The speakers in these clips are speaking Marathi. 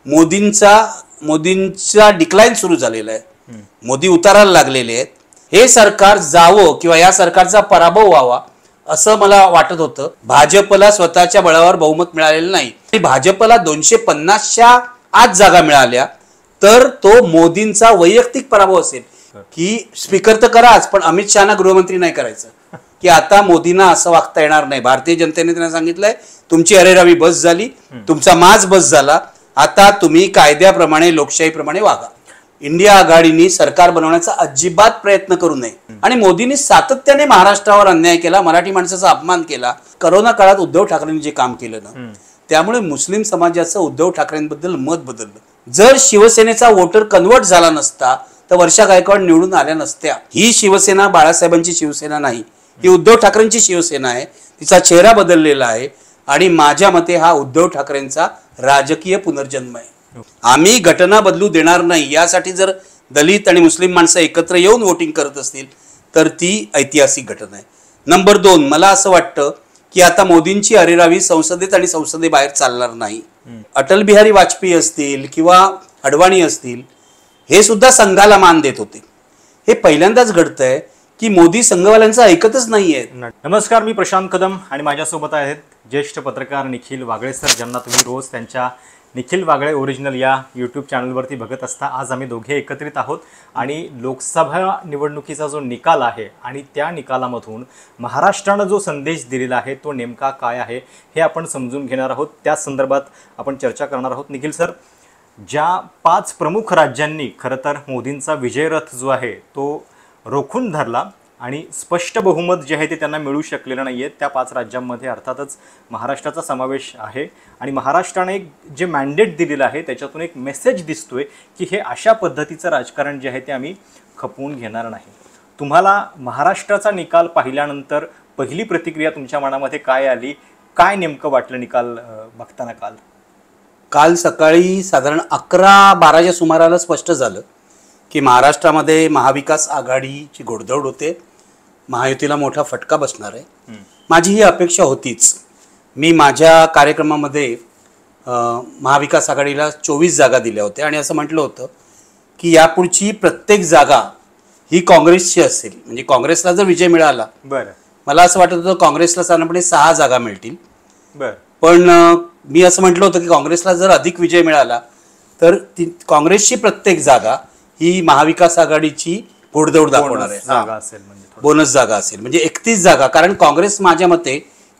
मोदींचा डिक्लाइन सुरू झालेला आहे, मोदी उतारायला लागलेले आहेत. हे सरकार जावं किंवा या सरकारचा पराभव व्हावा असं मला वाटत होतं. भाजपला स्वतःच्या बळावर बहुमत मिळालेलं नाही. भाजपला 250च्या आत जागा मिळाल्या तर तो मोदींचा वैयक्तिक पराभव असेल की स्पीकर तर कराच पण अमित शहाना गृहमंत्री नाही करायचं, की आता मोदींना असं वागता येणार नाही. भारतीय जनतेने त्यांना सांगितलंय तुमची अरेरावी बस झाली, तुमचा माज बस झाला, आता तुम्ही कायद्याप्रमाणे लोकशाहीप्रमाणे वागा. इंडिया आघाडीने सरकार बनवण्याचा अजिबात प्रयत्न करू नये. आणि मोदींनी सातत्याने महाराष्ट्रावर अन्याय केला, मराठी माणसाचा अपमान केला. करोना काळात उद्धव ठाकरेंनी जे काम केलं ना त्यामुळे मुस्लिम समाजाचं उद्धव ठाकरेंबद्दल मत बदललं. जर शिवसेनेचा वोटर कन्वर्ट झाला नसता तर वर्षा गायकवाड निवडून आल्या नसत्या. ही शिवसेना बाळासाहेबांची शिवसेना नाही, ही उद्धव ठाकरेंची शिवसेना आहे. तिचा चेहरा बदललेला आहे आणि माझ्या मते हा उद्धव ठाकरेंचा राजकीय पुनर्जन्म आहे. आम्ही घटना बदलू देणार नाही. यासाठी जर दलित आणि मुस्लिम माणसं एकत्र येऊन वोटिंग करत असतील तर ती ऐतिहासिक घटना आहे. नंबर 2, मला असं वाटतं की आता मोदींची अरेरावी संसदेत आणि संसदेबाहेर चालणार नाही. अटल बिहारी वाजपेयी असतील किंवा अडवाणी असतील हे सुद्धा संघाला मान देत होते. हे पहिल्यांदाच घडतंय की मोदी संघवाल्यांचं ऐकतच नाहीये. नमस्कार, मी प्रशांत कदम आणि माझ्यासोबत आहेत ज्येष्ठ पत्रकार निखिल वागळे सर, ज्यांना तुम्ही रोज त्यांच्या निखिल वागळे ओरिजिनल या यूट्यूब चॅनलवरती बघत असता. आज आम्ही दोघे एकत्रित आहोत आणि लोकसभा निवडणुकीचा जो निकाल आहे आणि त्या निकालामधून महाराष्ट्रानं जो संदेश दिलेला आहे तो नेमका काय आहे हे आपण समजून घेणार आहोत. त्या संदर्भात आपण चर्चा करणार आहोत. निखिल सर, ज्या 5 प्रमुख राज्यांनी खरं तर मोदींचा विजयरथ जो आहे तो रोखून धरला आणि स्पष्ट बहुमत जे आहे ते त्यांना मिळू शकलेलं नाही आहे, त्या 5 राज्यांमध्ये अर्थातच महाराष्ट्राचा समावेश आहे. आणि महाराष्ट्राने एक जे मॅन्डेट दिलेलं आहे त्याच्यातून एक मेसेज दिसतोय की हे अशा पद्धतीचं राजकारण जे आहे ते आम्ही खपवून घेणार नाही. तुम्हाला महाराष्ट्राचा निकाल पाहिल्यानंतर पहिली प्रतिक्रिया तुमच्या मनामध्ये काय आली? काय नेमकं वाटलं निकाल बघताना? काल सकाळी साधारण 11-12च्या सुमाराला स्पष्ट झालं की महाराष्ट्रामध्ये महाविकास आघाडीची घोडदौड होते, महायुतीला मोठा फटका बसणार आहे. माझी ही अपेक्षा होतीच. मी माझ्या कार्यक्रमामध्ये महाविकास आघाडीला 24 जागा दिल्या होत्या आणि असं म्हटलं होतं की यापुढची प्रत्येक जागा ही काँग्रेसची असेल. म्हणजे काँग्रेसला जर विजय मिळाला, मला असं वाटत होतं काँग्रेसला साधारणपणे 6 जागा मिळतील. पण मी असं म्हटलं होतं की काँग्रेसला जर अधिक विजय मिळाला तर काँग्रेसची प्रत्येक जागा ही महाविकास आघाडीची घोडदौड दाखवणार आहे, बोनस जागा असेल. म्हणजे 31 जागा. कारण काँग्रेस माझ्या मते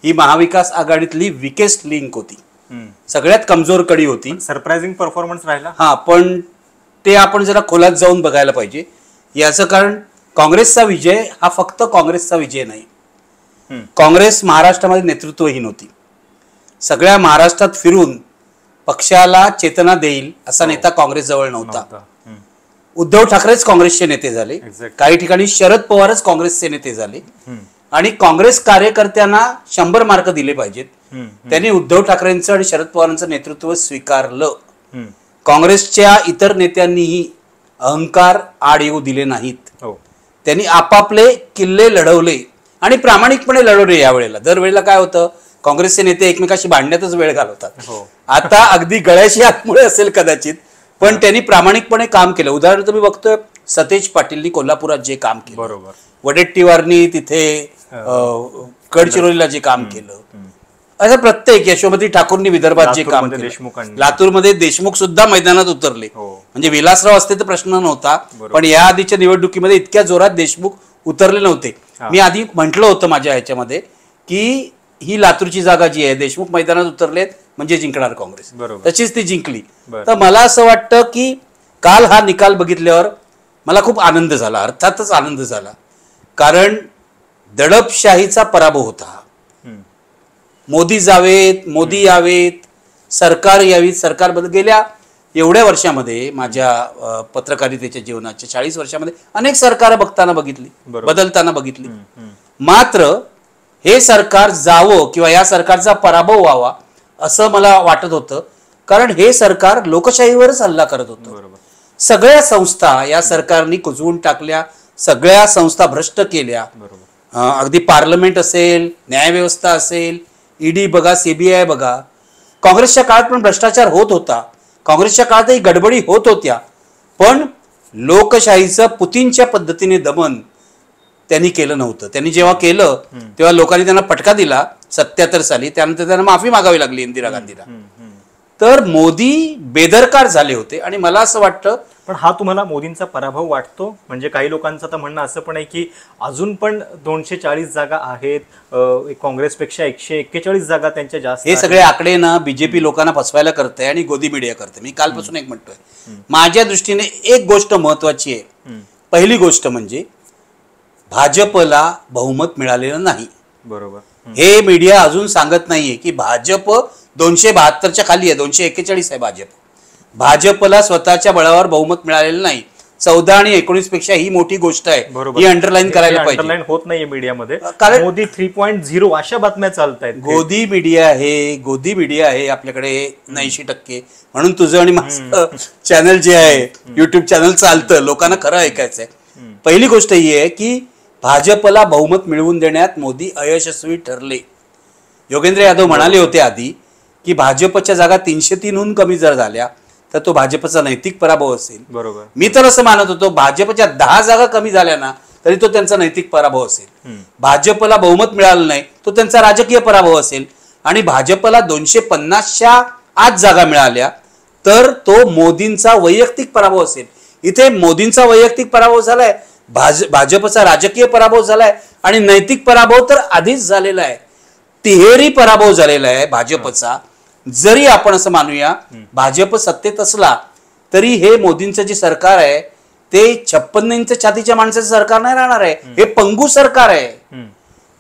ही महाविकास आघाडीतली विकेस्ट लिंक होती, सगळ्यात कमजोर कडी होती. सरप्राइझिंग परफॉर्मन्स राहिला. हा, पण ते आपण जरा खोलात जाऊन बघायला पाहिजे. याचं कारण काँग्रेसचा विजय हा फक्त काँग्रेसचा विजय नाही. काँग्रेस महाराष्ट्रामध्ये नेतृत्वहीन होती. सगळ्या महाराष्ट्रात फिरून पक्षाला चेतना देईल असा नेता काँग्रेस जवळ नव्हता. उद्धव ठाकरेच काँग्रेसचे नेते झाले, काही ठिकाणी शरद पवारच काँग्रेसचे नेते झाले आणि काँग्रेस कार्यकर्त्यांना 100 मार्क दिले पाहिजेत. त्यांनी उद्धव ठाकरेंचं आणि शरद पवारांचं नेतृत्व स्वीकारलं. काँग्रेसच्या इतर नेत्यांनीही अहंकार आड येऊ दिले नाहीत. त्यांनी आपापले किल्ले लढवले आणि प्रामाणिकपणे लढवले. यावेळेला दरवेळेला काय होतं, काँग्रेसचे नेते एकमेकाशी भांडण्यातच वेळ घालवतात. आता अगदी गळ्याशी हातमुळे असेल कदाचित, पण त्यांनी प्रामाणिकपणे काम केलं. उदाहरण तुम्ही बघतोय सतेज पाटीलनी कोल्हापुरात जे काम केलं, बरोबर, वडेट्टीवारनी तिथे गडचिरोलीला जे काम केलं, असं प्रत्येक यशोमती ठाकूरनी विदर्भात जे काम केलं, लातूरमध्ये देशमुख सुद्धा मैदानात उतरले. म्हणजे विलासराव असते तर प्रश्न नव्हता, पण या आधीच्या निवडणुकीमध्ये इतक्या जोरात देशमुख उतरले नव्हते. मी आधी म्हटलं होतं माझ्या ह्याच्यामध्ये की ही लातूरची जागा जी आहे देशमुख मैदानात उतरलेत म्हणजे जिंकणार काँग्रेस, तशीच ती जिंकली. तर मला असं वाटतं की काल हा निकाल बघितल्यावर मला खूप आनंद झाला, अर्थातच आनंद झाला. कारण दडपशाहीचा पराभव होता. मोदी जावेत, मोदी यावेत, सरकार यावीत, सरकार बदल. गेल्या एवढ्या वर्षामध्ये माझ्या पत्रकारितेच्या जीवनाच्या 40 वर्षामध्ये अनेक सरकार बघताना बघितली, बदलताना बघितली. मात्र हे सरकार जावं किंवा या सरकारचा पराभव व्हावा असं मला वाटत होतं. कारण हे सरकार लोकशाहीवरच हल्ला करत होतं. सगळ्या संस्था या सरकारने कुजवून टाकल्या, सगळ्या संस्था भ्रष्ट केल्या. अगदी पार्लमेंट असेल, न्यायव्यवस्था असेल, ईडी बघा, सीबीआय बघा. काँग्रेसच्या काळात पण भ्रष्टाचार होत होता, काँग्रेसच्या काळातही गडबडी होत होत्या, पण लोकशाहीचं पुतींच्या पद्धतीने दमन त्यांनी केलं नव्हतं. त्यांनी जेव्हा केलं तेव्हा लोकांनी त्यांना फटका दिला 77 साली. त्यानंतर त्यांना माफी मागावी लागली इंदिरा गांधीला. तर मोदी बेदरकार झाले होते. आणि मला असं वाटतं, पण हा तुम्हाला मोदींचा पराभव वाटतो? म्हणजे काही लोकांचं तर म्हणणं असं पण आहे की अजून पण 240 जागा आहेत, काँग्रेसपेक्षा 141 जागा त्यांच्या जास्त. हे सगळे आकडे ना बीजेपी लोकांना फसवायला करते आणि गोदी मीडिया करते. मी कालपासून एक म्हणतोय, माझ्या दृष्टीने एक गोष्ट महत्वाची आहे. पहिली गोष्ट म्हणजे भाजपला बहुमत मिळालेलं नाही. बरोबर. हे मीडिया अजून सांगत नाहीये की भाजप 272च्या खाली आहे, 241 आहे भाजप. भाजपला स्वतःच्या बळावर बहुमत मिळालेलं नाही. 14 आणि 19 पेक्षा ही मोठी गोष्ट आहे, ही अंडरलाईन करायला पाहिजे. अंडरलाईन होत नाहीये मीडियामध्ये, कारण मोदी 3.0 अशा बातम्या चालत आहेत. गोदी मीडिया आहे आपल्याकडे 80%. म्हणून तुझं आणि माझं चॅनल जे आहे युट्यूब चॅनल चालतं, लोकांना खरं ऐकायचंय. पहिली गोष्ट ही आहे की भाजपला बहुमत मिळवून देण्यात मोदी अयशस्वी ठरले. योगेंद्र यादव म्हणाले होते आधी की भाजपच्या जागा 303हून कमी जर झाल्या तर तो भाजपचा नैतिक पराभव असेल. बरोबर. मी तर असं मानत होतो भाजपच्या 10 जागा कमी झाल्या ना तरी तो त्यांचा नैतिक पराभव असेल. भाजपला बहुमत मिळालं नाही तो त्यांचा राजकीय पराभव असेल. आणि भाजपला 250च्या आत जागा मिळाल्या तर तो मोदींचा वैयक्तिक पराभव असेल. इथे मोदींचा वैयक्तिक पराभव झालाय, भाजपचा राजकीय पराभव झालाय आणि नैतिक पराभव तर आधीच झालेला आहे. तिहेरी पराभव झालेला आहे भाजपचा. जरी आपण असं मानूया भाजप सत्तेत असला तरी हे मोदींचं जे सरकार आहे ते 56 इंच छातीच्या माणसाचं सरकार नाही राहणार आहे. हे पंगू सरकार आहे.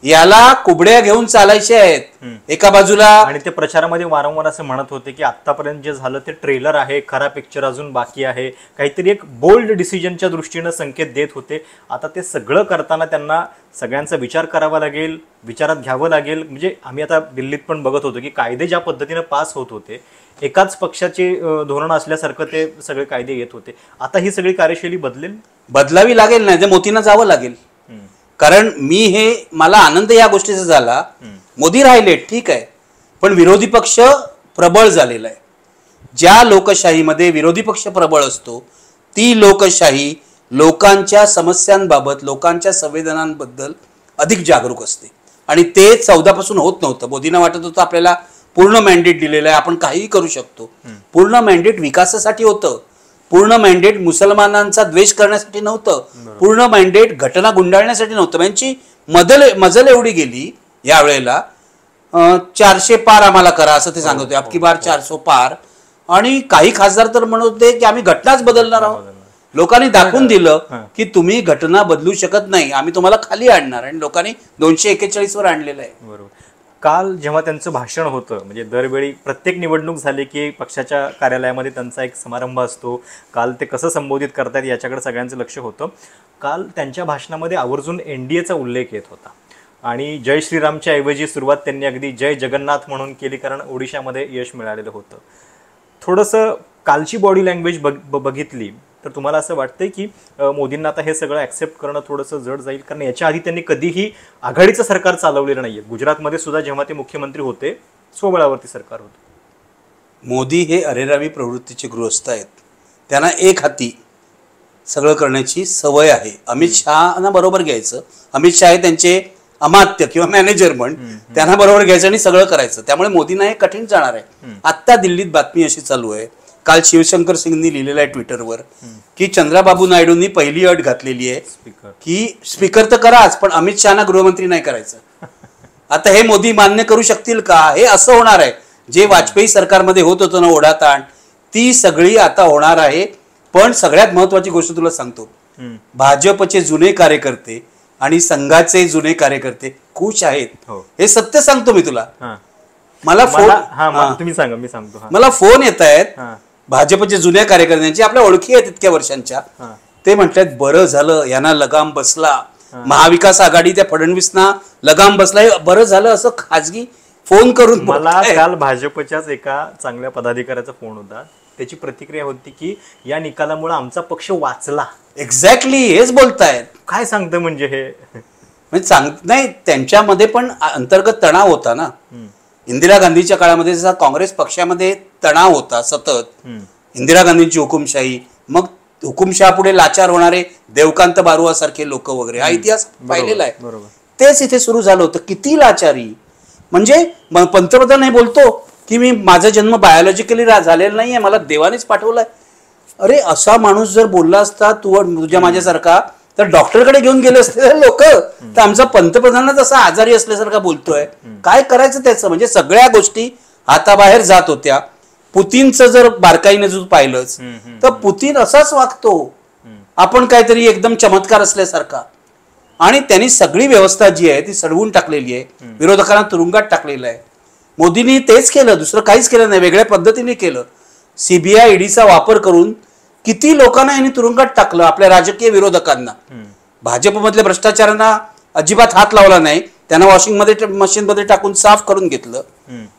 याला कुबड्या घेऊन चालायचे आहेत एका बाजूला. आणि ते प्रचारामध्ये वारंवार असं म्हणत होते की आतापर्यंत जे झालं ते ट्रेलर आहे, खरा पिक्चर अजून बाकी आहे. काहीतरी एक बोल्ड डिसिजनच्या दृष्टीनं संकेत देत होते. आता ते सगळं करताना त्यांना सगळ्यांचा विचार करावा लागेल, विचारात घ्यावं लागेल. म्हणजे आम्ही आता दिल्लीत पण बघत होतो की कायदे ज्या पद्धतीनं पास होत होते, एकाच पक्षाचे धोरण असल्यासारखं ते सगळे कायदे येत होते. आता ही सगळी कार्यशैली बदलावी लागेल, नाही तर मोदींना जावं लागेल. कारण मला आनंद या गोष्टीचा झाला, मोदी राहिले ठीक आहे, पण विरोधी पक्ष प्रबळ झालेला आहे. ज्या लोकशाहीमध्ये विरोधी पक्ष प्रबळ असतो ती लोकशाही लोकांच्या समस्यांबाबत, लोकांच्या संवेदनांबद्दल अधिक जागरूक असते. आणि ते 14 पासून होत नव्हतं. मोदींना वाटत होतं आपल्याला पूर्ण मॅन्डेट दिलेलं आहे, आपण काहीही करू शकतो. पूर्ण मॅन्डेट विकासासाठी होतं. पूर्ण मॅन्डेट मुसलमानांचा द्वेष करण्यासाठी नव्हतं. पूर्ण मॅन्डेट घटना गुंडाळण्यासाठी नव्हतं. यांची मजल एवढी गेली यावेळेला 400 पार आम्हाला करा असं ते सांगत होते, अबकी बार 400 पार. आणि काही खासदार तर म्हणत होते की आम्ही घटनाच बदलणार आहोत. लोकांनी दाखवून दिलं की तुम्ही घटना बदलू शकत नाही, आम्ही तुम्हाला खाली आणणार. आणि लोकांनी 241 वर आणलेलं आहे. बरोबर. काल जेव्हा त्यांचं भाषण होतं, म्हणजे दरवेळी प्रत्येक निवडणूक झाली की पक्षाच्या कार्यालयामध्ये त्यांचा एक समारंभ असतो. काल ते कसं संबोधित करतात याच्याकडे सगळ्यांचं लक्ष होतं. काल त्यांच्या भाषणामध्ये आवर्जून NDAचा उल्लेख येत होता. आणि जय श्रीरामच्या ऐवजी सुरुवात त्यांनी अगदी जय जगन्नाथ म्हणून केली, कारण ओडिशामध्ये यश मिळालेलं होतं. थोडंसं कालची बॉडी लँग्वेज बघितली तर तुम्हाला असं वाटतंय की मोदींना आता हे सगळं ॲक्सेप्ट करणं थोडंसं जड जाईल? कारण याच्या आधी त्यांनी कधीही आघाडीचं सरकार चालवलेलं नाहीये. गुजरातमध्ये सुद्धा जेव्हा ते मुख्यमंत्री होते स्वबळावरती सरकार होतं. मोदी हे अरेरावी प्रवृत्तीचे गृहस्थ आहेत. त्यांना एक हाती सगळं करण्याची सवय आहे. अमित शहाना बरोबर घ्यायचं, अमित शहा हे त्यांचे अमात्य किंवा मॅनेजर पण, त्यांना बरोबर घ्यायचं आणि सगळं करायचं. त्यामुळे मोदींना हे कठीण जाणार आहे. आत्ता दिल्लीत बातमी अशी चालू आहे, काल शिवशंकर सिंगनी लिहिलेलं आहे ट्विटरवर की चंद्राबाबू नायडूंनी पहिली अट घातलेली आहे की स्पीकर तर कराच पण अमित शहाना गृहमंत्री नाही करायचं. आता हे मोदी मान्य करू शकतील का? हे असं होणार आहे जे वाजपेयी सरकारमध्ये होत होतं ना ओढाताण, ती सगळी आता होणार आहे. पण सगळ्यात महत्वाची गोष्ट तुला सांगतो, भाजपचे जुने कार्यकर्ते आणि संघाचे जुने कार्यकर्ते खुश आहेत. हे सत्य सांगतो मी तुला. मला फोन येत आहेत भाजपच्या जुन्या कार्यकर्त्यांची, आपल्या ओळखी आहेत इतक्या वर्षांच्या. ते म्हणतात बरं झालं यांना लगाम बसला, महाविकास आघाडी त्या फडणवीसना लगाम बसला, बरं झालं असं खाजगी फोन करून. मला काल भाजपच्याच एका चांगल्या पदाधिकाऱ्याचा फोन होता. त्याची प्रतिक्रिया होती की या निकालामुळे आमचा पक्ष वाचला. एक्झॅक्टली हेच बोलतायत. काय सांगतं म्हणजे हे? नाही, त्यांच्यामध्ये पण अंतर्गत तणाव होता ना. इंदिरा गांधीच्या काळामध्ये जसा काँग्रेस पक्षामध्ये तणाव होता सतत, इंदिरा गांधींची हुकुमशाही, मग हुकुमशहापुढे लाचार होणारे देवकांत बारुआसारखे लोक वगैरे, हा इतिहास पाहिलेला आहे. तेच इथे सुरू झालं होतं. किती लाचारी, म्हणजे पंतप्रधान हे बोलतो की मी माझा जन्म बायोलॉजिकली झालेला नाहीये, मला देवानेच पाठवलाय. अरे असा माणूस जर बोलला असता तुझ्या माझ्यासारखा, तर डॉक्टरकडे घेऊन गेले असते लोक. तर आमचा पंतप्रधानच असा आजारी असल्यासारखा बोलतोय, काय करायचं त्याचं. म्हणजे सगळ्या गोष्टी हाताबाहेर जात होत्या. पुतीनचं जर बारकाईने जर पाहिलंच तर पुतीन असाच वागतो, आपण काहीतरी एकदम चमत्कार असल्यासारखा. आणि त्यांनी सगळी व्यवस्था जी आहे ती सडवून टाकलेली आहे, विरोधकांना तुरुंगात टाकलेलं आहे. मोदींनी तेच केलं, दुसरं काहीच केलं नाही, वेगळ्या पद्धतीने केलं. सीबीआय ईडीचा वापर करून किती लोकांना यांनी तुरुंगात टाकलं, आपल्या राजकीय विरोधकांना. भाजपमधल्या भ्रष्टाचारांना अजिबात हात लावला नाही, त्यांना वॉशिंग मशीन मध्ये टाकून साफ करून घेतलं.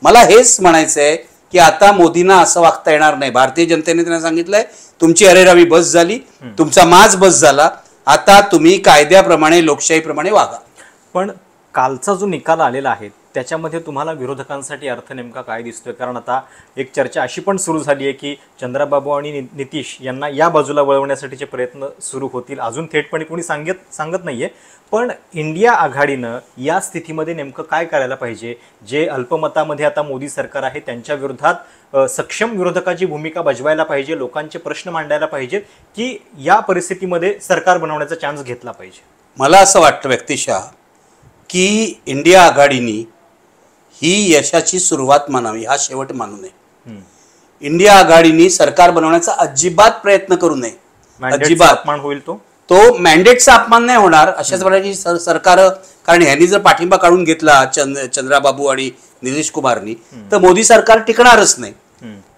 मला हेच म्हणायचं आहे की आता मोदींना असं वागता येणार नाही. भारतीय जनतेने त्यांना सांगितलंय तुमची अरेरावी बस झाली, तुमचा माज बस झाला, आता तुम्ही कायद्याप्रमाणे लोकशाहीप्रमाणे वागा. पण कालचा जो निकाल आलेला आहे त्याच्यामध्ये तुम्हाला विरोधकांसाठी अर्थ नेमका काय दिसतोय? कारण आता एक चर्चा अशी पण सुरू झाली आहे की चंद्राबाबू आणि नितीश यांना या बाजूला वळवण्यासाठीचे प्रयत्न सुरू होतील. अजून थेटपणे कोणी सांगत नाहीये, पण इंडिया आघाडीनं या स्थितीमध्ये नेमकं काय करायला पाहिजे? जे अल्पमतामध्ये आता मोदी सरकार आहे त्यांच्या विरोधात सक्षम विरोधकाची भूमिका बजवायला पाहिजे, लोकांचे प्रश्न मांडायला पाहिजे, की या परिस्थितीमध्ये सरकार बनवण्याचा चान्स घेतला पाहिजे? मला असं वाटतं व्यक्तिशः की इंडिया आघाडीनी ही यशाची सुरुवात मानावी, हा शेवट मानू नये. इंडिया आघाडीनी सरकार बनवण्याचा अजिबात प्रयत्न करू नये. अजिबात अपमान होईल तो मॅन्डेटचा अपमान नाही होणार. अशाच प्रकारची सरकार, कारण ह्यांनी जर पाठिंबा काढून घेतला चंद्राबाबू आणि नितीश कुमारनी, तर मोदी सरकार टिकणारच नाही.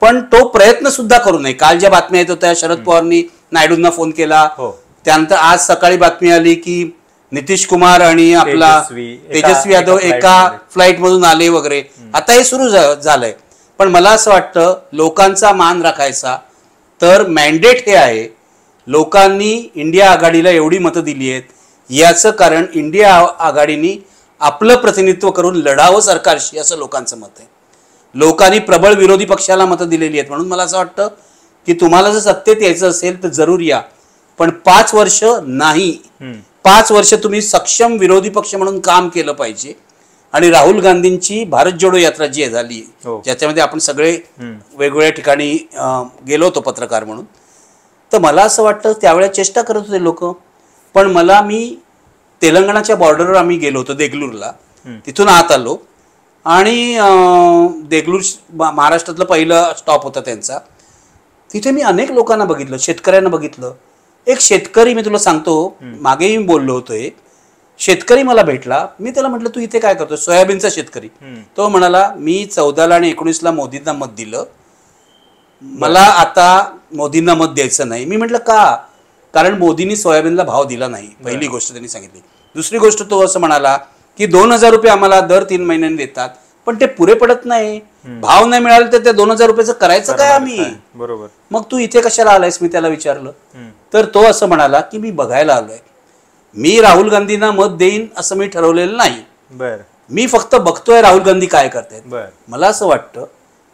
पण तो प्रयत्न सुद्धा करू नये. काल ज्या बातम्या येत होत्या, शरद पवारनी नायडूंना फोन केला, त्यानंतर आज सकाळी बातमी आली की नितीश कुमार आणि आपला तेजस्वी यादव एका फ्लाईट मधून आले वगैरे. आता हे सुरू झालंय. पण मला असं वाटतं लोकांचा मान राखायचा तर मॅन्डेट हे आहे. लोकांनी इंडिया आघाडीला एवढी मतं दिली आहेत, याचं कारण इंडिया आघाडीनी आपलं प्रतिनिधित्व करून लढावं सरकारशी, असं लोकांचं मत आहे. लोकांनी प्रबळ विरोधी पक्षाला मतं दिलेली आहेत. म्हणून मला असं वाटतं की तुम्हाला जर सत्तेत यायचं असेल तर जरूर या, पण 5 वर्ष नाही. 5 वर्ष तुम्ही सक्षम विरोधी पक्ष म्हणून काम केलं पाहिजे. आणि राहुल गांधींची भारत जोडो यात्रा जी झाली, ज्याच्यामध्ये आपण सगळे वेगवेगळ्या ठिकाणी गेलो होतो पत्रकार म्हणून, तर मला असं वाटतं त्यावेळेला चेष्टा करत होते लोक. पण मी तेलंगणाच्या बॉर्डरवर आम्ही गेलो होतो देगलूरला, तिथून आत आलो आणि देगलूर महाराष्ट्रातलं पहिलं स्टॉप होता त्यांचा. तिथे मी अनेक लोकांना बघितलं, शेतकऱ्यांना बघितलं. एक शेतकरी, मी तुला सांगतो, मागेही बोललो होतो, एक शेतकरी मला भेटला. मी त्याला म्हटलं तू इथे काय करतो? सोयाबीनचा शेतकरी. तो म्हणाला मी 14 आणि 19ला मोदींना मत दिलं, मला आता मोदींना मत द्यायचं नाही. मी म्हटलं का? कारण मोदींनी सोयाबीनला भाव दिला नाही, पहिली गोष्ट त्यांनी सांगितली. दुसरी गोष्ट तो असं म्हणाला की 2,000 रुपये आम्हाला दर 3 महिन्यांनी देतात, पण ते पुरे पडत नाही. भाव नाही मिळाले तर त्या 2,000 रुपयाचं करायचं काय आम्ही? बरोबर. मग तू इथे कशाला आलायस? मी त्याला विचारलं. तर तो असं म्हणाला की मी बघायला आलोय, मी राहुल गांधींना मत देईन असं मी ठरवलेलं नाही. मी फक्त बघतोय राहुल गांधी काय करतायत. मला असं वाटतं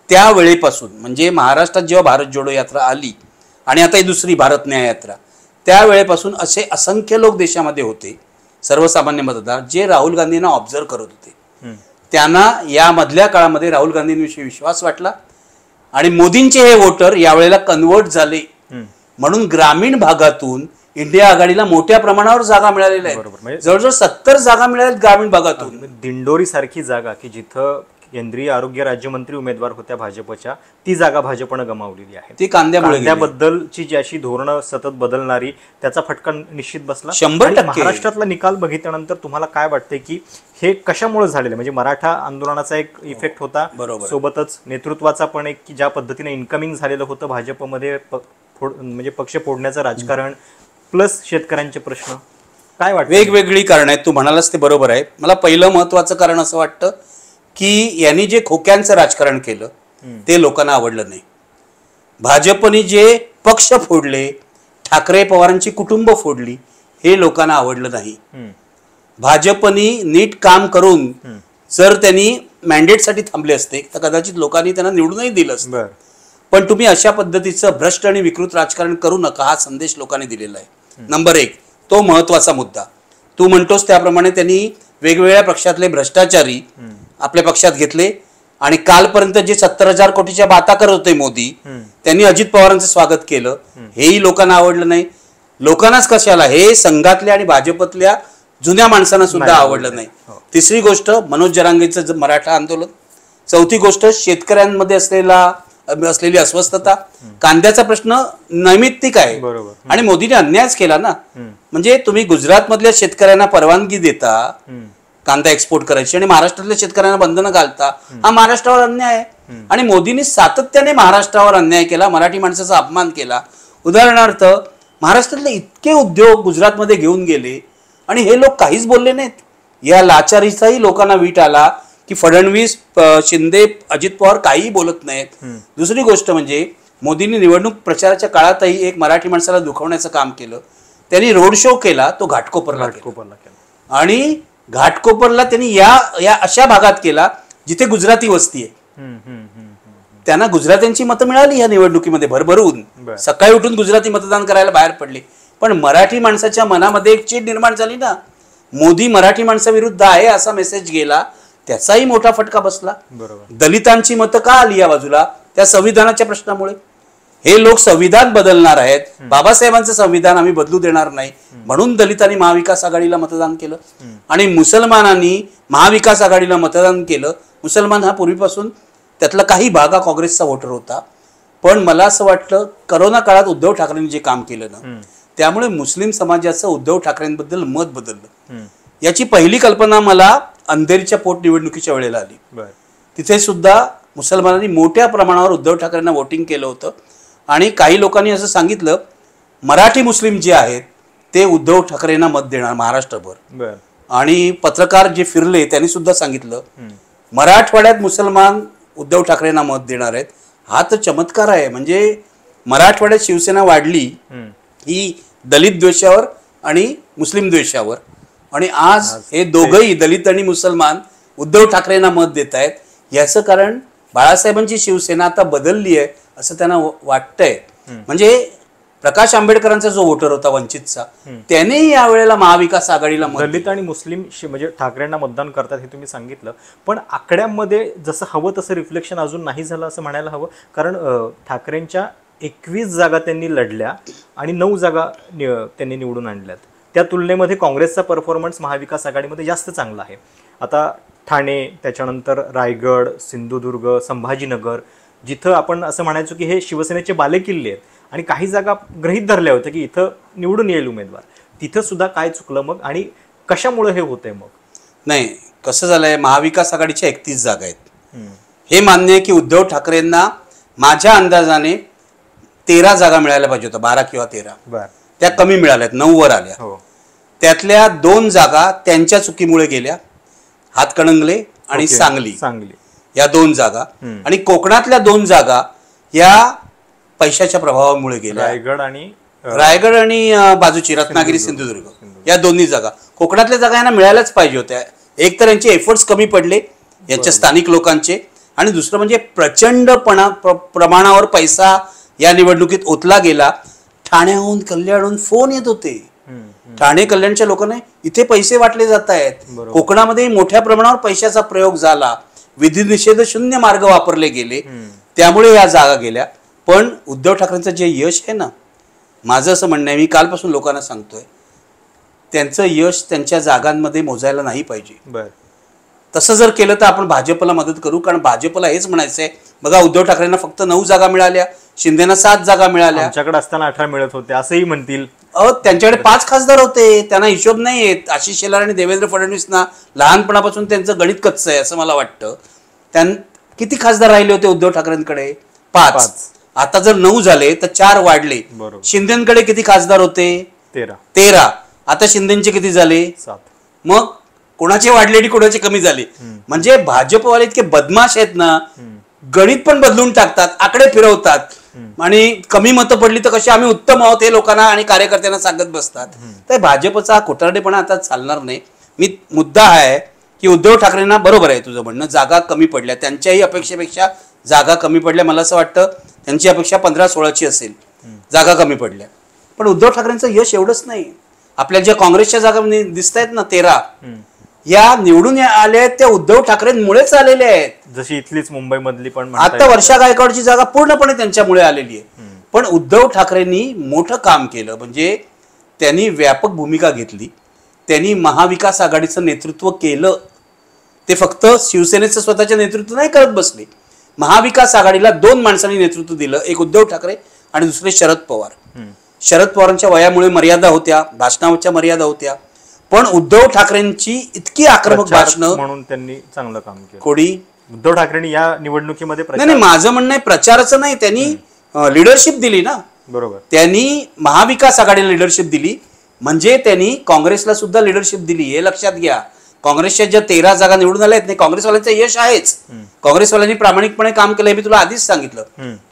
त्यावेळेपासून, म्हणजे महाराष्ट्रात जेव्हा भारत जोडो यात्रा आली आणि आता ही दुसरी भारत न्याय यात्रा, त्यावेळेपासून असे असंख्य लोक देशामध्ये होते, सर्वसामान्य मतदार, जे राहुल गांधींना ऑब्झर्व करत होते. त्यांना या मधल्या काळामध्ये राहुल गांधींविषयी विश्वास वाटला आणि मोदींचे हे वोटर यावेळेला कन्वर्ट झाले. म्हणून ग्रामीण भागातून इंडिया आघाडीला मोठ्या प्रमाणावर जागा मिळालेल्या आहेत. जवळजवळ 70 जागा मिळाल्या ग्रामीण भागातून. दिंडोरी सारखी जागा की जिथं केंद्रीय आरोग्य राज्यमंत्री उमेदवार होत्या भाजपच्या, ती जागा भाजपनं गमावलेली आहे. ती कांद्याबद्दलची जी अशी धोरणं सतत बदलणारी, त्याचा फटका निश्चित बसला. 100%. महाराष्ट्रातला निकाल बघितल्यानंतर तुम्हाला काय वाटतंय की हे कशामुळे झालेलं? म्हणजे मराठा आंदोलनाचा एक इफेक्ट होता, सोबतच नेतृत्वाचा पण एक, की ज्या पद्धतीने इन्कमिंग झालेलं होतं भाजपमध्ये, म्हणजे पक्ष फोडण्याचं राजकारण, प्लस शेतकऱ्यांचे प्रश्न, काय वाटतं? वेगवेगळी कारण आहेत. तू म्हणालास ते बरोबर आहे. मला पहिलं महत्वाचं कारण असं वाटतं की यांनी जे खोक्यांचं राजकारण केलं ते लोकांना आवडलं नाही. भाजपने जे पक्ष फोडले, ठाकरे पवारांची कुटुंब फोडली, हे लोकांना आवडलं नाही. भाजपने नीट काम करून जर त्यांनी मॅन्डेटसाठी थांबले असते तर कदाचित लोकांनी त्यांना निवडूनही दिलं असतं. पण तुम्ही अशा पद्धतीचं भ्रष्ट आणि विकृत राजकारण करू नका, हा संदेश लोकांनी दिलेला आहे. नंबर 1, तो महत्वाचा मुद्दा. तू म्हणतोस त्याप्रमाणे त्यांनी वेगवेगळ्या पक्षातले भ्रष्टाचारी आपल्या पक्षात घेतले आणि कालपर्यंत जे 70,000 कोटीच्या बाता करत होते मोदी, त्यांनी अजित पवारांचं स्वागत केलं. हेही लोकांना आवडलं नाही. लोकांनाच कशाला, हे संघातल्या आणि भाजपतल्या जुन्या माणसांना सुद्धा आवडलं नाही. तिसरी गोष्ट मनोज जरांगेचं मराठा आंदोलन. चौथी गोष्ट शेतकऱ्यांमध्ये असलेली अस्वस्थता. कांद्याचा प्रश्न नैमित्तिक आहे आणि मोदीने अन्यायच केला ना. म्हणजे तुम्ही गुजरात मधल्या शेतकऱ्यांना परवानगी देता कांदा एक्सपोर्ट करायची आणि महाराष्ट्रातल्या शेतकऱ्यांना बंधनं घालता, हा महाराष्ट्रावर अन्याय आहे. आणि मोदींनी सातत्याने महाराष्ट्रावर अन्याय केला, मराठी माणसाचा अपमान केला. उदाहरणार्थ महाराष्ट्रातले इतके उद्योग गुजरातमध्ये घेऊन गेले आणि हे लोक काहीच बोलले नाहीत. या लाचारीचाही लोकांना वीट आला की फडणवीस, शिंदे, अजित पवार काहीही बोलत नाहीत. दुसरी गोष्ट म्हणजे मोदींनी निवडणूक प्रचाराच्या काळातही एक मराठी माणसाला दुखवण्याचं काम केलं. त्यांनी रोड शो केला, तो घाटकोपरला केला आणि घाटकोपरला त्यांनी या अशा भागात केला जिथे गुजराती वस्ती आहे. त्यांना गुजरात्यांची मतं मिळाली या निवडणुकीमध्ये भरभरून. सकाळी उठून गुजराती मतदान करायला बाहेर पडले. पण मराठी माणसाच्या मनामध्ये एक चीड निर्माण झाली ना, मोदी मराठी माणसाविरुद्ध आहे असा मेसेज गेला, त्याचाही मोठा फटका बसला. दलितांची मतं का आली या बाजूला? त्या संविधानाच्या प्रश्नामुळे. हे लोक संविधान बदलणार आहेत, बाबासाहेबांचं संविधान आम्ही बदलू देणार नाही म्हणून दलितांनी महाविकास आघाडीला मतदान केलं आणि मुसलमानांनी महाविकास आघाडीला मतदान केलं. मुसलमान हा पूर्वीपासून त्यातला काही भाग हा काँग्रेसचा वोटर होता. पण मला असं वाटलं करोना काळात उद्धव ठाकरेंनी जे काम केलं ना, त्यामुळे मुस्लिम समाजाचं उद्धव ठाकरेंबद्दल मत बदललं. याची पहिली कल्पना मला अंधेरीच्या पोटनिवडणुकीच्या वेळेला आली. तिथे सुद्धा मुसलमानांनी मोठ्या प्रमाणावर उद्धव ठाकरेंना वोटिंग केलं होतं आणि काही लोकांनी असं सांगितलं मराठी मुस्लिम जे आहेत ते उद्धव ठाकरेंना मत देणार महाराष्ट्रभर. आणि पत्रकार जे फिरले त्यांनी सुद्धा सांगितलं मराठवाड्यात मुसलमान उद्धव ठाकरेंना मत देणार आहेत. हा तर चमत्कार आहे. म्हणजे मराठवाड्यात शिवसेना वाढली ही दलित द्वेषावर आणि मुस्लिम द्वेषावर, आणि आज हे दोघंही दलित आणि मुसलमान उद्धव ठाकरेंना मत देत आहेत. याचं कारण बाळासाहेबांची शिवसेना आता बदलली आहे असं त्यांना वाटतंय. म्हणजे प्रकाश आंबेडकरांचा जो वोटर होता वंचितचा, त्याने यावेळेला महाविकास आघाडीला दलित आणि मुस्लिम म्हणजे ठाकरेंना मतदान करतात हे तुम्ही सांगितलं, पण आकड्यामध्ये जसं हवं तसं रिफ्लेक्शन अजून नाही झालं असं म्हणायला हवं. कारण ठाकरेंच्या 21 जागा त्यांनी लढल्या आणि 9 जागा त्यांनी निवडून आणल्यात. त्या तुलनेमध्ये काँग्रेसचा परफॉर्मन्स महाविकास आघाडीमध्ये जास्त चांगला आहे. आता ठाणे, त्याच्यानंतर रायगड, सिंधुदुर्ग, संभाजीनगर, जिथं आपण असं म्हणायचो की हे शिवसेनेचे बालेकिल्ले आहेत आणि काही जागा गृहीत धरल्या होत्या की इथं निवडून येईल उमेदवार, तिथं सुद्धा काय चुकलं मग आणि कशामुळे हे होतंय? मग नाही, कसं झालंय, महाविकास आघाडीच्या 31 जागा आहेत. हे मान्य आहे की उद्धव ठाकरेंना माझ्या अंदाजाने 13 जागा मिळायला पाहिजे होत्या, 12 किंवा 13. त्या कमी मिळाल्यात, 9 वर आल्या. त्यातल्या 2 जागा त्यांच्या चुकीमुळे गेल्या, हातकणंगले आणि सांगली या 2 जागा. आणि कोकणातल्या 2 जागा या पैशाच्या प्रभावामुळे गेल्या, रायगड आणि बाजूची रत्नागिरी, सिंधुदुर्ग या दोन्ही जागा. कोकणातल्या जागा यांना मिळायलाच पाहिजे होत्या. एक तर यांचे एफर्ट्स कमी पडले यांच्या स्थानिक लोकांचे, आणि दुसरं म्हणजे प्रचंड प्रमाणावर पैसा या निवडणुकीत ओतला गेला. ठाण्याहून, कल्याणहून फोन येत होते. ठाणे कल्याणच्या लोकांना इथे पैसे वाटले जात आहेत. कोकणामध्ये मोठ्या प्रमाणावर पैशाचा प्रयोग झाला, विधिनिषेध शून्य मार्ग वापरले गेले, त्यामुळे या जागा गेल्या. पण उद्धव ठाकरेंचं जे यश आहे ना, माझं असं म्हणणं आहे, मी कालपासून लोकांना सांगतोय, त्यांचं यश त्यांच्या जागांमध्ये मोजायला नाही पाहिजे. तसं जर केलं तर आपण भाजपला मदत करू, कारण भाजपला हेच म्हणायचंय, बघा उद्धव ठाकरेंना फक्त 9 जागा मिळाल्या, शिंदेना 7 जागा मिळाल्या, आमच्याकडे असताना 18 मिळत होते असंही म्हणतील. त्यांच्याकडे 5 खासदार होते, त्यांना हिशोब नाही येत. आशिष शेलार आणि देवेंद्र फडणवीसना लहानपणापासून त्यांचं गणित कच्चं आहे असं मला वाटतं. किती खासदार राहिले होते उद्धव ठाकरेंकडे? 5. आता जर 9 झाले तर 4 वाढले. शिंदेकडे किती खासदार होते? 13. आता शिंदेचे किती झाले? 7. मग कोणाचे वाढले आणि कोणाचे कमी झाले? म्हणजे भाजपवाले इतके बदमाश आहेत ना, गणित पण बदलून टाकतात, आकडे फिरवतात आणि कमी मतं पडली तर कशी आम्ही उत्तम आहोत हे लोकांना आणि कार्यकर्त्यांना सांगत बसतात. तर भाजपचा खोटारडेपणा आता चालणार नाही. मुद्दा आहे की उद्धव ठाकरेंना, बरोबर आहे तुझं म्हणणं, जागा कमी पडल्या, त्यांच्याही अपेक्षेपेक्षा जागा कमी पडल्या. मला असं वाटतं त्यांची अपेक्षा 15-16ची असेल, जागा कमी पडल्या. पण उद्धव ठाकरेंचं यश एवढंच नाही. आपल्या ज्या काँग्रेसच्या जागा दिसत आहेत ना 13, या निवडून आल्या आहेत त्या उद्धव ठाकरेंमुळेच आलेल्या आहेत. जशी इथलीच मुंबईमधली पण आता वर्षा गायकवाडची जागा पूर्णपणे त्यांच्यामुळे आलेली आहे. पण उद्धव ठाकरेंनी मोठं काम केलं, म्हणजे त्यांनी व्यापक भूमिका घेतली. त्यांनी महाविकास आघाडीचं नेतृत्व केलं. ते फक्त शिवसेनेचं स्वतःचं नेतृत्व नाही करत बसले. महाविकास आघाडीला 2 माणसांनी नेतृत्व दिलं, एक उद्धव ठाकरे आणि दुसरे शरद पवार. शरद पवारांच्या वयामुळे मर्यादा होत्या, भाषणाच्या मर्यादा होत्या, पण उद्धव ठाकरेंची इतकी आक्रमक भाषणं म्हणून त्यांनी चांगलं काम केलं. कोणी उद्धव ठाकरेंनी या निवडणुकीमध्ये नाही, माझं म्हणणं आहे प्रचाराचं नाही, त्यांनी लिडरशिप दिली ना. बरोबर, त्यांनी महाविकास आघाडीला लिडरशिप दिली, म्हणजे त्यांनी काँग्रेसला सुद्धा लिडरशिप दिली. हे लक्षात घ्या. काँग्रेसच्या ज्या 13 जागा निवडून आल्या आहेत नाही, काँग्रेसवाल्यांचं यश आहेच. काँग्रेसवाल्यांनी प्रामाणिकपणे काम केलं हे मी तुला आधीच सांगितलं.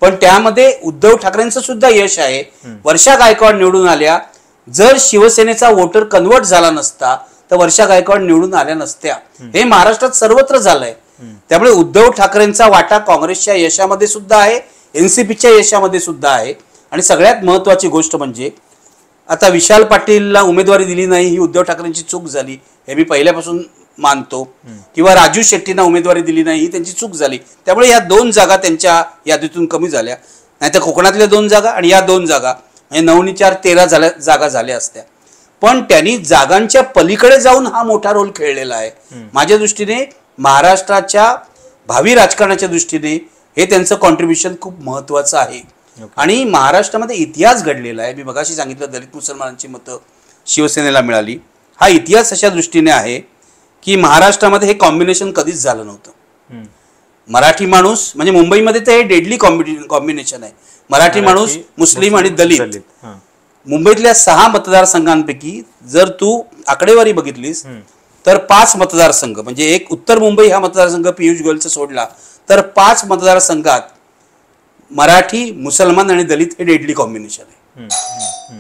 पण त्यामध्ये उद्धव ठाकरेंचं सुद्धा यश आहे. वर्षा गायकवाड निवडून आल्या. जर शिवसेनेचा वोटर कन्वर्ट झाला नसता तर वर्षा गायकवाड निवडून आल्या नसत्या. हे महाराष्ट्रात सर्वत्र झालंय. त्यामुळे उद्धव ठाकरेंचा वाटा काँग्रेसच्या यशामध्ये सुद्धा आहे, एनसीपीच्या यशामध्ये सुद्धा आहे. आणि सगळ्यात महत्वाची गोष्ट म्हणजे आता विशाल पाटीलला उमेदवारी दिली नाही ही उद्धव ठाकरेंची चूक झाली, हे मी पहिल्यापासून मानतो. किंवा राजू शेट्टींना उमेदवारी दिली नाही ही त्यांची चूक झाली. त्यामुळे या 2 जागा त्यांच्या यादीतून कमी झाल्या. नाहीतर कोकणातल्या 2 जागा आणि या 2 जागा म्हणजे 9 आणि 4 13 जागा झाल्या असत्या. पण त्यांनी जागांच्या पलीकडे जाऊन हा मोठा रोल खेळलेला आहे. माझ्या दृष्टीने महाराष्ट्राच्या भावी राजकारणाच्या दृष्टीने हे त्यांचं कॉन्ट्रीब्युशन खूप महत्वाचं आहे. आणि महाराष्ट्रामध्ये इतिहास घडलेला आहे. मी मगाशी सांगितलं दलित मुसलमानांची मतं शिवसेनेला मिळाली. हा इतिहास अशा दृष्टीने आहे की महाराष्ट्रामध्ये हे कॉम्बिनेशन कधीच झालं नव्हतं. मराठी माणूस म्हणजे मुंबईमध्ये तर हे डेडली कॉम्बिनेशन आहे. मराठी माणूस, मुस्लिम आणि दलित. मुंबईतल्या 6 मतदारसंघांपैकी जर तू आकडेवारी बघितलीस तर 5 मतदारसंघ म्हणजे एक उत्तर मुंबई हा मतदारसंघ पियुष गोयलचा सोडला तर 5 मतदारसंघात मराठी, मुसलमान आणि दलित हे डेडली कॉम्बिनेशन आहे.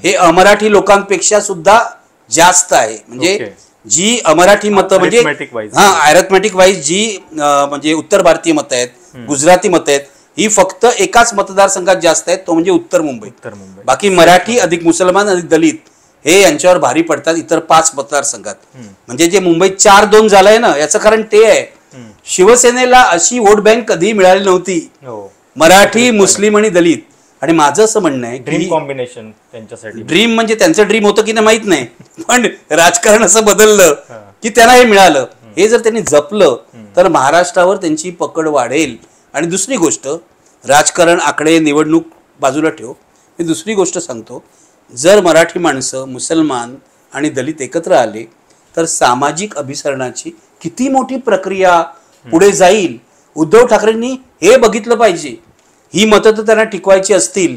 हे अमराठी लोकांपेक्षा सुद्धा जास्त आहे. म्हणजे जी अमराठी मतं म्हणजे अॅरिथमॅटिक वाईज जी म्हणजे उत्तर भारतीय मतं आहेत, गुजराती मतं आहेत, ही फक्त एकाच मतदारसंघात जास्त आहेत, तो म्हणजे उत्तर मुंबई. बाकी मराठी अधिक मुसलमान अधिक दलित हे यांच्यावर भारी पडतात इतर 5 मतदारसंघात. म्हणजे जे मुंबईत 4-2 झालंय ना, याचं कारण ते आहे शिवसेनेला अशी वोट बँक कधी मिळाली नव्हती. मराठी, मुस्लिम आणि दलित. आणि माझं असं म्हणणं आहे ड्रीम कॉम्बिनेशन त्यांच्यासाठी. ड्रीम म्हणजे त्यांचं ड्रीम होतं की नाही माहित नाही, पण राजकारण असं बदललं की त्यांना हे मिळालं. हे जर त्यांनी जपलं तर महाराष्ट्रावर त्यांची पकड वाढेल. आणि दुसरी गोष्ट, राजकारण, आकडे, निवडणूक बाजूला ठेव, मी दुसरी गोष्ट सांगतो. जर मराठी माणसं, मुसलमान आणि दलित एकत्र आले तर सामाजिक अभिसरणाची किती मोठी प्रक्रिया पुढे जाईल. उद्धव ठाकरेंनी हे बघितलं पाहिजे. ही मतं तर त्यांना टिकवायची असतील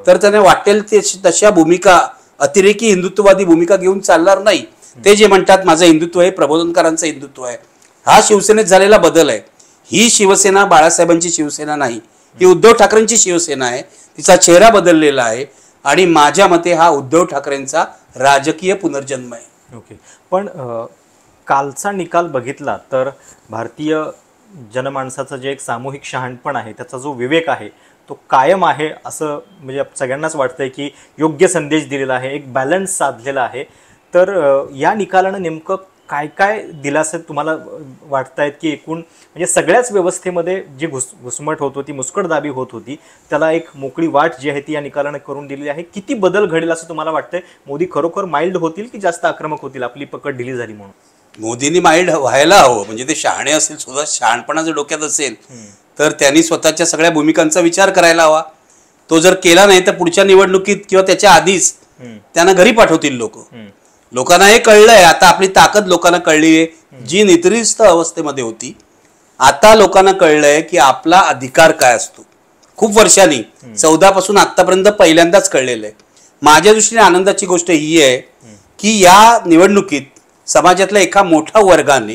तर त्यांना वाटेल तशा भूमिका, अतिरेकी हिंदुत्ववादी भूमिका घेऊन चालणार नाही. ते जे म्हणतात माझं हिंदुत्व आहे, प्रबोधनकारांचं हिंदुत्व आहे, हा शिवसेनेत झालेला बदल आहे. ही शिवसेना बाळासाहेबांची शिवसेना नाही, ही उद्धव ठाकरेंची शिवसेना आहे. तिचा चेहरा बदललेला आहे आणि माझ्या मते हा उद्धव ठाकरेंचा राजकीय पुनर्जन्म आहे. ओके, पण कालचा निकाल बघितला तर भारतीय जनमानसाचं जे एक सामूहिक शहाणपण आहे, त्याचा जो विवेक आहे तो कायम आहे असं म्हणजे सगळ्यांनाच वाटतंय की योग्य संदेश दिलेला आहे, एक बॅलन्स साधलेला आहे. तर या निकालानं नेमकं काय काय दिलासा तुम्हाला वाटतायत की एकूण म्हणजे सगळ्याच व्यवस्थेमध्ये जी घुसमट होत होती, मुस्कटदाबी होत होती, त्याला एक मोकळी वाट जी आहे ती या निकालानं करून दिलेली आहे. किती बदल घडेल असं तुम्हाला वाटतंय? मोदी खरोखर माइल्ड होतील की जास्त आक्रमक होतील आपली पकड ढिली झाली म्हणून? मोदींनी माइल्ड व्हायला हवं. म्हणजे ते शहाणे असेल, सुद्धा शहाणपणा जर डोक्यात असेल तर त्यांनी स्वतःच्या सगळ्या भूमिकांचा विचार करायला हवा. तो जर केला नाही तर पुढच्या निवडणुकीत किंवा त्याच्या आधीच त्यांना घरी पाठवतील लोक. लोकांना हे कळलंय आता, आपली ताकद लोकांना कळली आहे. जी निद्रिस्त अवस्थेमध्ये होती आता लोकांना कळलंय की आपला अधिकार काय असतो. खूप वर्षांनी 14 पासून आतापर्यंत पहिल्यांदाच कळलेलं आहे. माझ्या दृष्टीने आनंदाची गोष्ट ही आहे की या निवडणुकीत समाजातल्या एका मोठ्या वर्गाने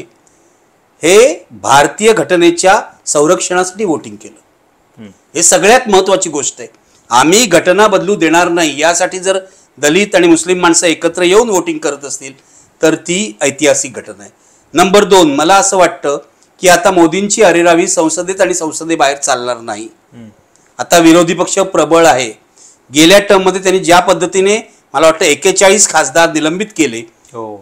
हे भारतीय घटनेच्या संरक्षणासाठी वोटिंग केलं. हे सगळ्यात महत्वाची गोष्ट आहे. आम्ही घटना बदलू देणार नाही यासाठी जर दलित आणि मुस्लिम माणसं एकत्र येऊन वोटिंग करत असतील तर ती ऐतिहासिक घटना आहे. नंबर 2, मला असं वाटतं की आता मोदींची अरेरावी संसदेत आणि संसदेबाहेर चालणार नाही. आता विरोधी पक्ष प्रबळ आहे. गेल्या टर्ममध्ये त्यांनी ज्या पद्धतीने मला वाटतं 41 खासदार निलंबित केले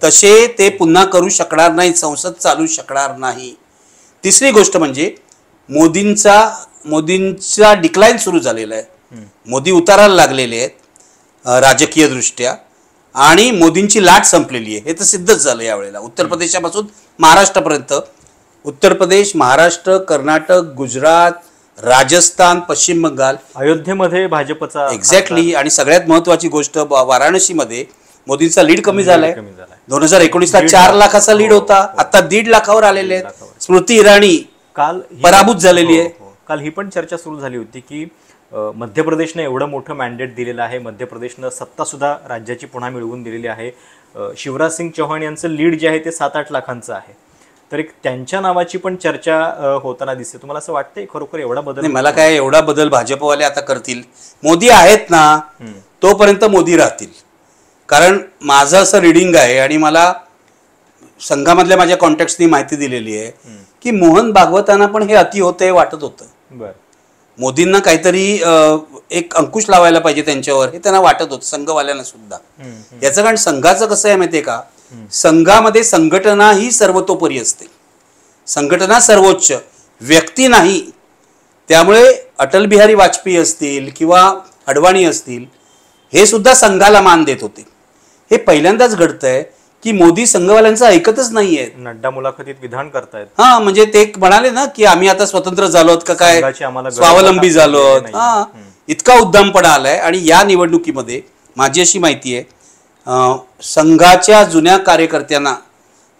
तसे ते पुन्हा करू शकणार नाही, संसद चालू शकणार नाही. तिसरी गोष्ट म्हणजे मोदींचा डिक्लाइन सुरू झालेला आहे. मोदी उतारायला लागलेले आहेत राजकीय दृष्ट्या आणि मोदींची लाट संपलेली आहे. हे तर सिद्धच झालं यावेळेला. उत्तर प्रदेशापासून महाराष्ट्रापर्यंत, उत्तर प्रदेश, महाराष्ट्र, कर्नाटक, गुजरात, राजस्थान, पश्चिम बंगाल, अयोध्येमध्ये भाजपचा एक्झॅक्टली. आणि सगळ्यात महत्वाची गोष्ट वाराणसीमध्ये मोदींचा लीड कमी झालाय. 2019ला 4 लाखाचा लीड होता, आता 1.5 लाखावर आलेले आहेत. स्मृती इराणी काल पराभूत झालेली आहे. काल ही पण चर्चा सुरू झाली होती की मध्य प्रदेशने एवढं मोठं मॅन्डेट दिलेलं आहे, मध्य प्रदेशनं सत्ता सुद्धा राज्याची पुन्हा मिळवून दिलेली आहे. शिवराज सिंग चौहान यांचं लीड जे आहे ते 7-8 लाखांचं आहे. तर एक त्यांच्या नावाची पण चर्चा होताना दिसते. तुम्हाला असं वाटतंय खरोखर एवढा बदल? नाही, मला काय एवढा बदल भाजपवाले आता करतील? मोदी आहेत ना तोपर्यंत मोदी राहतील. कारण माझं असं रिडिंग आहे आणि मला संघामधल्या माझ्या कॉन्टॅक्ट्सनी माहिती दिलेली आहे की मोहन भागवतांना पण हे अति होतं हे वाटत होतं. मोदींना काहीतरी एक अंकुश लावायला पाहिजे त्यांच्यावर हे त्यांना वाटत होतं, संघवाल्यांना सुद्धा. याचं कारण संघाचं कसं आहे माहितीये का, संघामध्ये संघटना ही सर्वतोपरी असते, संघटना सर्वोच्च, व्यक्ती नाही. त्यामुळे अटल बिहारी वाजपेयी असतील किंवा अडवाणी असतील हे सुद्धा संघाला मान देत होते. हे पहिल्यांदाच घडतंय की मोदी संघवाल्यांचं ऐकतच नाहीये. नड्डा मुलाखतीत विधान करतायत. हा, म्हणजे ते म्हणाले ना की आम्ही आता स्वतंत्र झालोत का काय, स्वावलंबी झालोत. हा, इतका उद्दामपणा आलाय. आणि या निवडणुकीमध्ये माझी अशी माहिती आहे संघाच्या जुन्या कार्यकर्त्यांना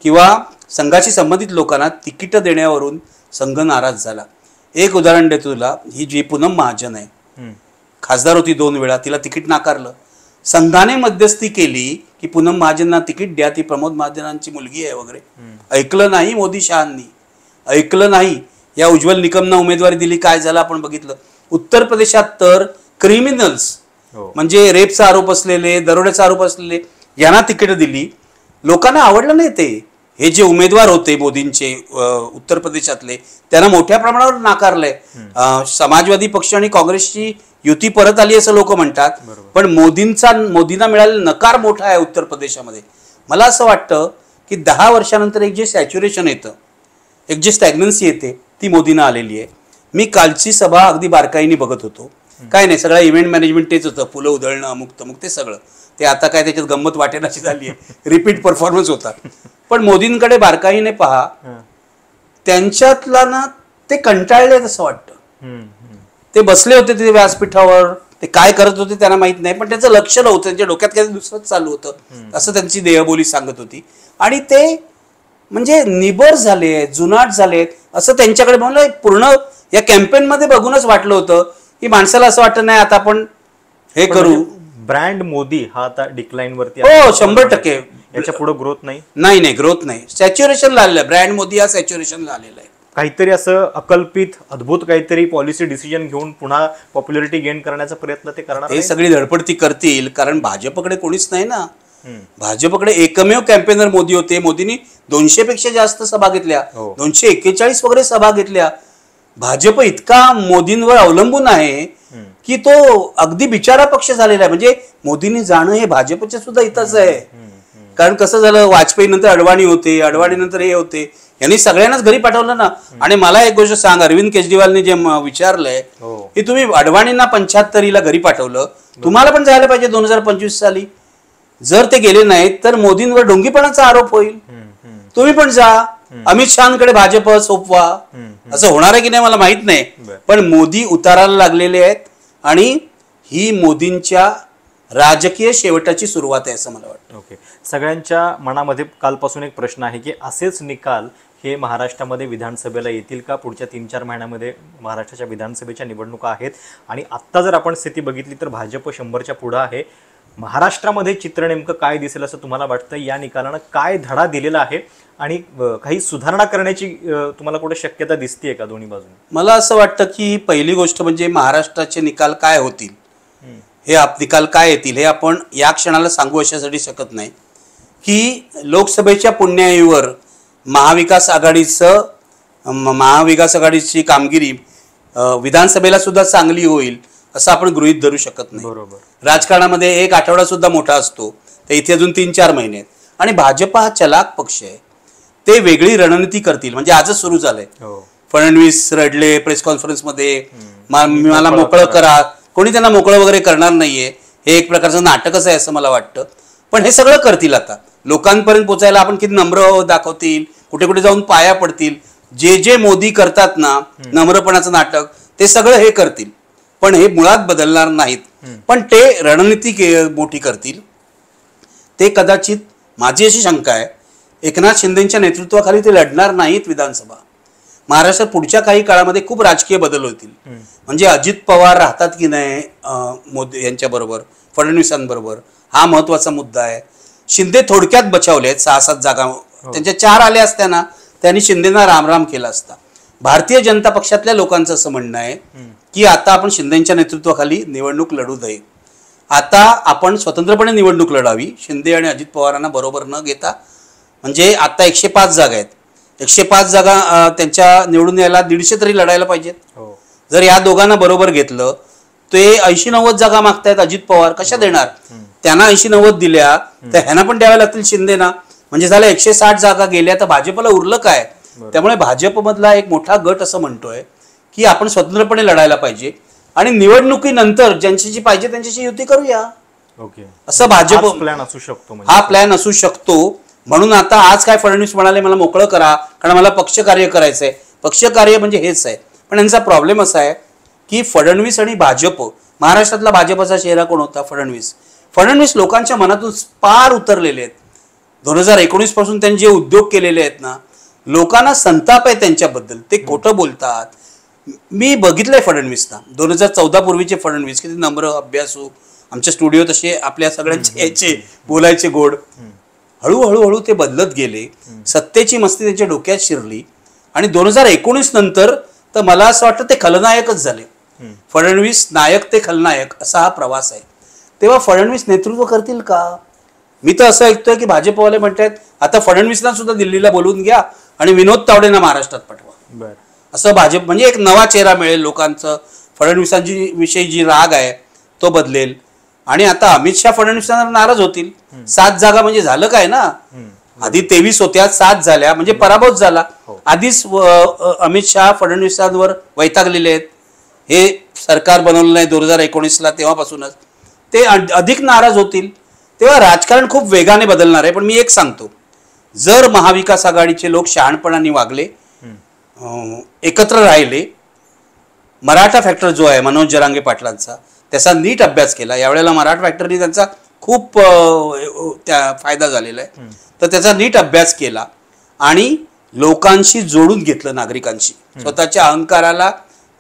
किंवा संघाशी संबंधित लोकांना तिकीट देण्यावरून संघ नाराज झाला. एक उदाहरण देतो तुला. ही जी पूनम महाजन आहे, खासदार होती 2 वेळा, तिला तिकीट नाकारलं. संघाने मध्यस्थी केली की पूनम महाजनना तिकीट द्या, ती प्रमोद महाजनांची मुलगी आहे वगैरे. ऐकलं नाही मोदी शहांनी, ऐकलं नाही. या उज्ज्वल निकमना उमेदवारी दिली, काय झालं आपण बघितलं. उत्तर प्रदेशात तर क्रिमिनल्स म्हणजे रेपचा आरोप असलेले, दरोड्याचा आरोप असलेले यांना तिकीट दिली. लोकांना आवडलं नाही ते. हे जे उमेदवार होते मोदींचे उत्तर प्रदेशातले त्यांना मोठ्या प्रमाणावर नाकारलंय. समाजवादी पक्ष आणि काँग्रेसची युती परत आली असं लोक म्हणतात, पण मोदींना मिळालेला नकार मोठा आहे उत्तर प्रदेशामध्ये. मला असं वाटतं की 10 वर्षानंतर एक जे सॅच्युरेशन येतं, एक जे स्टॅग्नन्सी येते ती मोदींना आलेली आहे. मी कालची सभा अगदी बारकाईने बघत होतो. काय नाही, सगळं इव्हेंट मॅनेजमेंट तेच होतं, फुलं उधळणं, अमुक तमुक ते सगळं. ते आता काय त्याच्यात गंमत वाटेनाची झाली आहे, रिपीट परफॉर्मन्स होता. पण मोदींकडे बारकाईने पहा, त्यांच्यातला ना ते कंटाळले असं वाटतं. ते बसले होते ते व्यासपीठावर, ते काय करत होते त्यांना माहित नाही, पण त्यांचं लक्ष नव्हतं, त्यांच्या डोक्यात काही दुसरंच चालू होतं असं त्यांची देहबोली सांगत होती. आणि ते म्हणजे निबर झाले, जुनाट झालेत असं त्यांच्याकडे म्हणलं पूर्ण या कॅम्पेनमध्ये बघूनच वाटलं होतं की माणसाला असं वाटतं नाही आता आपण हे करू. ब्रँड मोदी हा आता डिक्लाइन वरती. हो, 100%. याच्या पुढे ग्रोथ नाही. नाही, ग्रोथ नाही, सॅच्युरेशनला आलेलं आहे. ब्रँड मोदी हा सॅच्युरेशनला आलेला आहे. काहीतरी असं अकल्पित अद्भुत काहीतरी पॉलिसी डिसिजन घेऊन पुन्हा पॉप्युलरिटी गेन करण्याचा प्रयत्न ते करणार. हे सगळी धडपड ती करतील, कारण भाजपकडे कोणीच नाही ना. भाजपकडे एकमेव कॅम्पेनर मोदी होते. मोदींनी 200 पेक्षा जास्त सभा घेतल्या, 241 वगैरे सभा घेतल्या. भाजप इतका मोदींवर अवलंबून आहे की तो अगदी बिचारा पक्ष झालेला आहे. म्हणजे मोदींनी जाणं हे भाजपच्या सुद्धा हिताचं आहे. कारण कसं झालं, वाजपेयी नंतर अडवाणी होते, अडवाणी नंतर हे होते, यांनी सगळ्यांनाच घरी पाठवलं ना. आणि मला एक गोष्ट सांग, अरविंद केजरीवालने जे विचारलंय की तुम्ही अडवाणींना 75ला घरी पाठवलं, तुम्हाला पण जायला पाहिजे 2025 साली. जर ते गेले नाहीत तर मोदींवर ढोंगीपणाचा आरोप होईल. तुम्ही पण जा, अमित शहाकडे भाजप सोपवा. असं होणार आहे की नाही मला माहित नाही, पण मोदी उतारायला लागलेले आहेत आणि ही मोदींच्या राजकीय शेवटाची सुरुवात आहे असं मला वाटतं. ओके. सगळ्यांच्या मनामध्ये कालपासून एक प्रश्न आहे की असेच निकाल हे महाराष्ट्रामध्ये विधानसभेला येतील का? पुढच्या 3-4 महिन्यामध्ये महाराष्ट्राच्या विधानसभेच्या निवडणुका आहेत आणि आत्ता जर आपण स्थिती बघितली तर भाजप 100च्या पुढं आहे. महाराष्ट्रामध्ये चित्र नेमकं काय दिसेल असं तुम्हाला वाटतं? या निकालानं काय धडा दिलेला आहे आणि काही सुधारणा करण्याची तुम्हाला कुठे शक्यता दिसतेय का दोन्ही बाजूने? मला असं वाटतं की पहिली गोष्ट म्हणजे महाराष्ट्राचे निकाल काय होतील, हे निकाल काय येतील हे आपण या क्षणाला सांगू अशासाठी शकत नाही. की लोकसभेच्या पुण्याईवर महाविकास आघाडीची कामगिरी विधानसभेला सुद्धा चांगली होईल असं आपण गृहीत धरू शकत नाही. बरोबर. राजकारणामध्ये एक आठवडा सुद्धा मोठा असतो, तर इथे अजून 3-4 महिने आहेत. आणि भाजप हा चलाक पक्ष आहे, ते वेगळी रणनीती करतील. म्हणजे आजच सुरू झालंय, फडणवीस रडले प्रेस कॉन्फरन्समध्ये, मला मोकळं करा. कोणी त्यांना मोकळं वगैरे करणार नाहीये. हे एक प्रकारचं नाटकच आहे असं मला वाटतं. पण हे सगळं करतील. आता लोकांपर्यंत पोचायला आपण किती नम्र दाखवतील, कुठे कुठे जाऊन पाया पडतील. जे जे मोदी करतात ना नम्रपणाचं नाटक, ते सगळं हे करतील. पण हे मुळात बदलणार नाहीत. पण ते रणनीती मोठी करतील. ते कदाचित, माझी अशी शंका आहे, एकनाथ शिंदेच्या नेतृत्वाखाली ते लढणार नाहीत विधानसभा. महाराष्ट्रात पुढच्या काही काळामध्ये खूप राजकीय बदल होतील. म्हणजे अजित पवार राहतात की नाही मोदी यांच्याबरोबर, फडणवीसांबरोबर, हा महत्वाचा मुद्दा आहे. शिंदे थोडक्यात बचावले आहेत 6-7 जागा. त्यांच्या 4 आल्या असत्या ना, त्यांनी शिंदेना रामराम केला असता. भारतीय जनता पक्षातल्या लोकांचं असं म्हणणं आहे की आता आपण शिंदेच्या नेतृत्वाखाली निवडणूक लढू नये. आता आपण स्वतंत्रपणे निवडणूक लढावी, शिंदे आणि अजित पवारांना बरोबर न घेता. म्हणजे आता 105 जागा आहेत. 105 जागा त्यांच्या निवडून यायला 150 तरी लढायला पाहिजेत. जर या दोघांना बरोबर घेतलं, ते 80-90 जागा मागतायत अजित पवार, कशा देणार? त्यांना 80-90 दिल्या तर ह्यांना पण द्याव्या लागतील शिंदेना. म्हणजे झालं 160 जागा गेल्या, तर भाजपला उरलं काय? त्यामुळे भाजपमधला एक मोठा गट असं म्हणतोय की आपण स्वतंत्रपणे लढायला पाहिजे आणि निवडणुकीनंतर ज्यांच्याशी पाहिजे त्यांच्याशी युती करूया. असं भाजप प्लॅन असू शकतो. हा प्लॅन असू शकतो. म्हणून आता आज काय फडणवीस म्हणाले, मला मोकळं करा कारण मला पक्षकार्य करायचंय. पक्षकार्य म्हणजे हेच आहे. पण यांचा प्रॉब्लेम असा आहे की फडणवीस आणि भाजप, महाराष्ट्रातला भाजपचा चेहरा कोण होता? फडणवीस. फडणवीस लोकांच्या मनातून पार उतरलेले आहेत. 2019 पासून त्यांनी जे उद्योग केलेले आहेत ना, लोकांना संताप आहे त्यांच्याबद्दल. ते खोटं बोलतात. मी बघितलंय फडणवीसना. 2014 पूर्वीचे फडणवीस किती नम्र, अभ्यासू, आमच्या स्टुडिओत असे आपल्या सगळ्यांचे यायचे, बोलायचे गोड. हळूहळू ते बदलत गेले. सत्तेची मस्ती त्यांच्या डोक्यात शिरली आणि 2019 नंतर तर मला असं वाटतं ते खलनायकच झाले. फडणवीस नायक ते खलनायक असा हा प्रवास आहे. तेव्हा फडणवीस नेतृत्व करतील का? मी तर असं ऐकतोय की भाजपवाले म्हणतात आता फडणवीसना सुद्धा दिल्लीला बोलवून घ्या आणि विनोद तावडेंना महाराष्ट्रात पाठवा. असं भाजप, म्हणजे एक नवा चेहरा मिळेल लोकांचं. फडणवीसांची विषयी जी राग आहे तो बदलेल. आणि आता अमित शहा फडणवीसांना नाराज होतील. 7 जागा म्हणजे झालं काय ना? आधी 23 होत्या, 7 झाल्या, म्हणजे पराभव झाला. आधीच अमित शहा फडणवीसांवर वैतागलेले आहेत. हे सरकार बनवलं नाही 2019ला, तेव्हापासूनच ते अधिक नाराज होतील. तेव्हा राजकारण खूप वेगाने बदलणार आहे. पण मी एक सांगतो, जर महाविकास आघाडीचे लोक शहाणपणाने वागले, एकत्र राहिले, मराठा फॅक्टर जो आहे मनोज जरांगे पाटलांचा, त्याचा नीट अभ्यास केला. यावेळेला मराठा फॅक्टरनी त्यांचा खूप फायदा झालेला आहे. तर त्याचा नीट अभ्यास केला आणि लोकांशी जोडून घेतलं, नागरिकांशी. स्वतःच्या अहंकाराला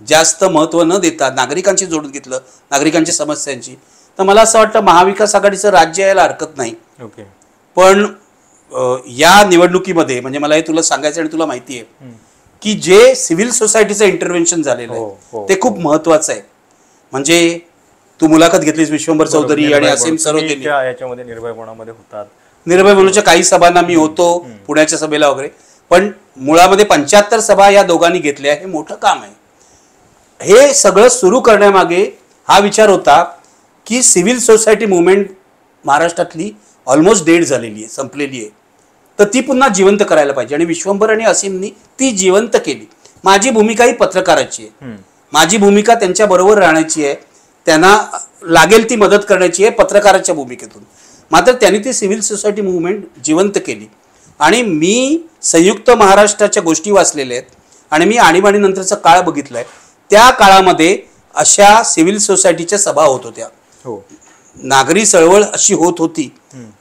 जास्त महत्व न देता नागरिकांशी जोडून घेतलं, नागरिकांच्या समस्यांची. तर मला असं वाटतं महाविकास आघाडीचं राज्य यायला हरकत नाही. पण या निवडणुकीमध्ये म्हणजे मला हे तुला सांगायचं आणि तुला माहिती आहे की जे सिव्हिल सोसायटीचं इंटरव्हेन्शन झालेलं आहे ते खूप महत्वाचं आहे. म्हणजे तू मुलाखत घेतलीस विश्वंभर चौधरी आणि असीम सरोदे याच्यामध्ये निर्भयपणामध्ये होतात. निर्भय म्हणूच्या काही सभांना मी होतो, पुण्याच्या सभेला वगैरे. पण मुळामध्ये 75 सभा या दोघांनी घेतल्या. हे मोठं काम आहे. हे सगळं सुरू करण्यामागे हा विचार होता की सिव्हिल सोसायटी मुवमेंट महाराष्ट्रातली ऑलमोस्ट डेड झालेली आहे, संपलेली आहे. तर ती पुन्हा जिवंत करायला पाहिजे आणि विश्वंभर आणि असीमनी ती जिवंत केली. माझी भूमिका ही पत्रकाराची आहे. माझी भूमिका त्यांच्या बरोबर राहण्याची आहे, त्यांना लागेल ती मदत करण्याची आहे पत्रकाराच्या भूमिकेतून. मात्र त्यांनी ती सिव्हिल सोसायटी मुवमेंट जिवंत केली. आणि मी संयुक्त महाराष्ट्राच्या गोष्टी वाचलेल्या आहेत आणि मी आणीबाणीनंतरचा काळ बघितलाय. त्या काळामध्ये अशा सिव्हिल सोसायटीच्या सभा होत होत्या. नागरी चळवळ अशी होत होती.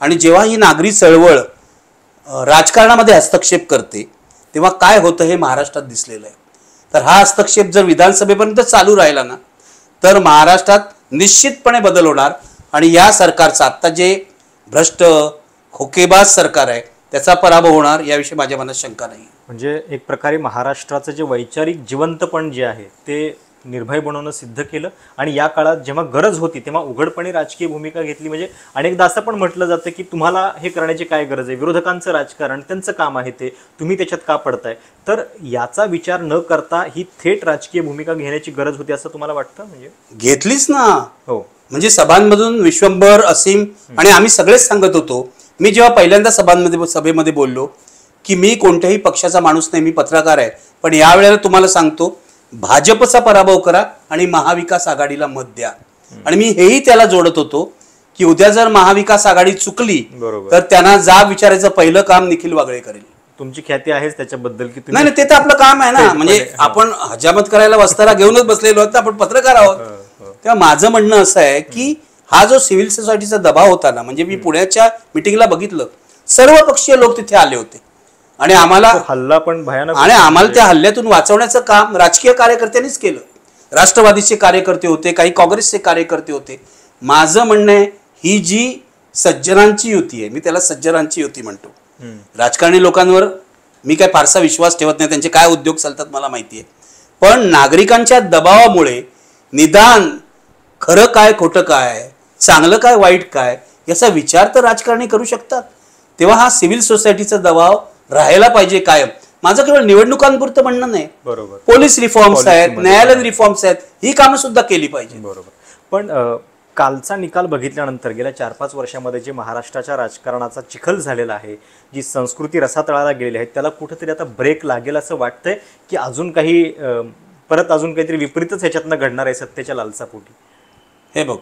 आणि जेव्हा ही नागरी चळवळ राजकारणामध्ये हस्तक्षेप करते तेव्हा काय होतं हे महाराष्ट्रात दिसलेलं आहे. तर हा हस्तक्षेप जर विधानसभेपर्यंत चालू राहिला ना तर महाराष्ट्रात निश्चितपणे बदल होणार. आणि या सरकारचं आत्ता जे भ्रष्ट खोकेबाज सरकार आहे त्याचा पराभव होणार, याविषयी माझ्या मनात शंका नाही. म्हणजे एक प्रकारे महाराष्ट्राचं जे वैचारिक जिवंतपण जे आहे ते निर्भय बनवणं सिद्ध केलं आणि या काळात जेव्हा गरज होती तेव्हा उघडपणे राजकीय भूमिका घेतली. म्हणजे अनेकदा असं पण म्हटलं जातं की तुम्हाला हे करण्याची काय गरज आहे, विरोधकांचं राजकारण त्यांचं काम आहे ते, तुम्ही त्याच्यात का पडताय. तर याचा विचार न करता ही थेट राजकीय भूमिका घेण्याची गरज होती असं तुम्हाला वाटतं? म्हणजे घेतलीच ना. हो, म्हणजे सभांमधून विश्वंभर, असीम आणि आम्ही सगळेच सांगत होतो. मी जेव्हा पहिल्यांदा सभेमध्ये बोललो की मी कोणत्याही पक्षाचा माणूस नाही, मी पत्रकार आहे, पण यावेळेला तुम्हाला सांगतो भाजपचा पराभव करा आणि महाविकास आघाडीला मत द्या. आणि मी हेही त्याला जोडत होतो की उद्या जर महाविकास आघाडी चुकली तर त्यांना जाब विचारायचं पहिलं काम निखिल वागळे करेल. तुमची ख्याती आहेच त्याच्याबद्दल की नाही नाही, ते तर आपलं काम आहे ना. म्हणजे आपण हजामत करायला वस्तारा घेऊनच बसलेलो आहोत, आपण पत्रकार आहोत. तेव्हा माझं म्हणणं असं आहे की हा जो सिव्हिल सोसायटीचा दबाव होता ना, म्हणजे मी पुण्याच्या मिटिंगला बघितलं, सर्व पक्षीय लोक तिथे आले होते आणि आम्हाला हल्ला पण भयानक, आणि आम्हाला त्या हल्ल्यातून वाचवण्याचं काम राजकीय कार्यकर्त्यांनीच केलं. राष्ट्रवादीचे कार्यकर्ते होते, काही काँग्रेसचे कार्यकर्ते होते. माझं म्हणणं आहे ही जी सज्जनांची युती आहे, मी त्याला सज्जनांची युती म्हणतो. राजकारणी लोकांवर मी काय फारसा विश्वास ठेवत नाही, त्यांचे काय उद्योग चालतात मला माहिती आहे, पण नागरिकांच्या दबावामुळे निदान खरं काय खोटं काय, चांगलं काय वाईट काय याचा विचार तर राजकारणी करू शकतात. तेव्हा हा सिव्हिल सोसायटीचा दबाव राहायला पाहिजे कायम. माझं केवळ निवडणुकांपुरतं म्हणणं नाही, बरोबर, पोलीस रिफॉर्म्स आहेत, न्यायालयीन रिफॉर्म्स आहेत, ही कामं सुद्धा केली पाहिजे. बरोबर. पण कालचा निकाल बघितल्यानंतर गेल्या 4-5 वर्षामध्ये जे महाराष्ट्राच्या राजकारणाचा चिखल झालेला आहे, जी संस्कृती रसातळाला गेलेली आहे, त्याला कुठेतरी आता ब्रेक लागेल असं वाटतंय की अजून काही परत अजून काहीतरी विपरीतच ह्याच्यातनं घडणार आहे सत्तेच्या लालसापोटी? हे बघ,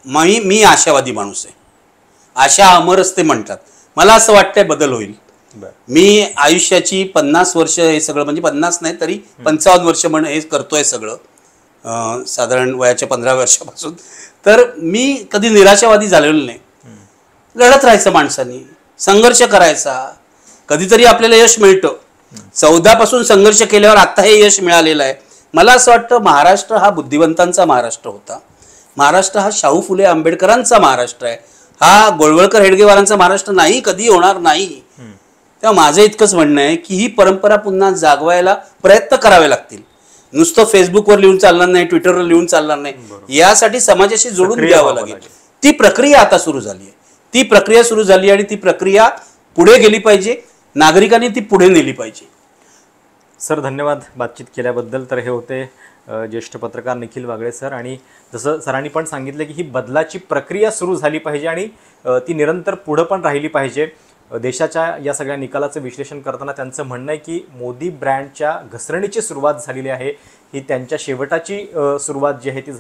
मी आशावादी माणूस आहे. आशा अमर असते म्हणतात. मला असं वाटतंय बदल होईल. मी आयुष्याची 50 वर्ष हे सगळं, म्हणजे 50 नाही तरी 55 वर्ष हे करतोय सगळं, साधारण वयाच्या 15 वर्षापासून. तर मी कधी निराशावादी झालेलो नाही. लढत राहायचं माणसांनी, संघर्ष करायचा, कधीतरी आपल्याला यश मिळतं. 14 पासून संघर्ष केल्यावर आता हे यश मिळालेलं आहे. मला असं वाटतं महाराष्ट्र हा बुद्धिवंतांचा महाराष्ट्र होता. महाराष्ट्र हा शाहू फुले आंबेडकरांचा महाराष्ट्र आहे. हा गोळवळकर हेडगेवारांचा महाराष्ट्र नाही, कधी होणार नाही. तेव्हा माझं इतकंच म्हणणं आहे की ही परंपरा पुन्हा जागवायला प्रयत्न करावे लागतील. नुसतं फेसबुकवर लिहून चालणार नाही, ट्विटरवर लिहून चालणार नाही, यासाठी समाजाशी जोडून द्यावं लागेल. ती प्रक्रिया आता सुरू झाली आहे. ती प्रक्रिया सुरू झाली आणि ती प्रक्रिया पुढे गेली पाहिजे. नागरिकांनी ती पुढे नेली पाहिजे. सर, धन्यवाद बातचीत केल्याबद्दल. तर हे होते ज्येष्ठ पत्रकार निखिल वागळे सर. आणि जसं सरांनी पण सांगितलं की ही बदलाची प्रक्रिया सुरू झाली पाहिजे आणि ती निरंतर पुढं पण राहिली पाहिजे. देशाच्या या सगळ्या निकालाचं विश्लेषण करताना त्यांचं म्हणणं आहे की मोदी ब्रँडच्या घसरणीची सुरुवात झालेली आहे, ही त्यांच्या शेवटाची सुरुवात जी आहे ती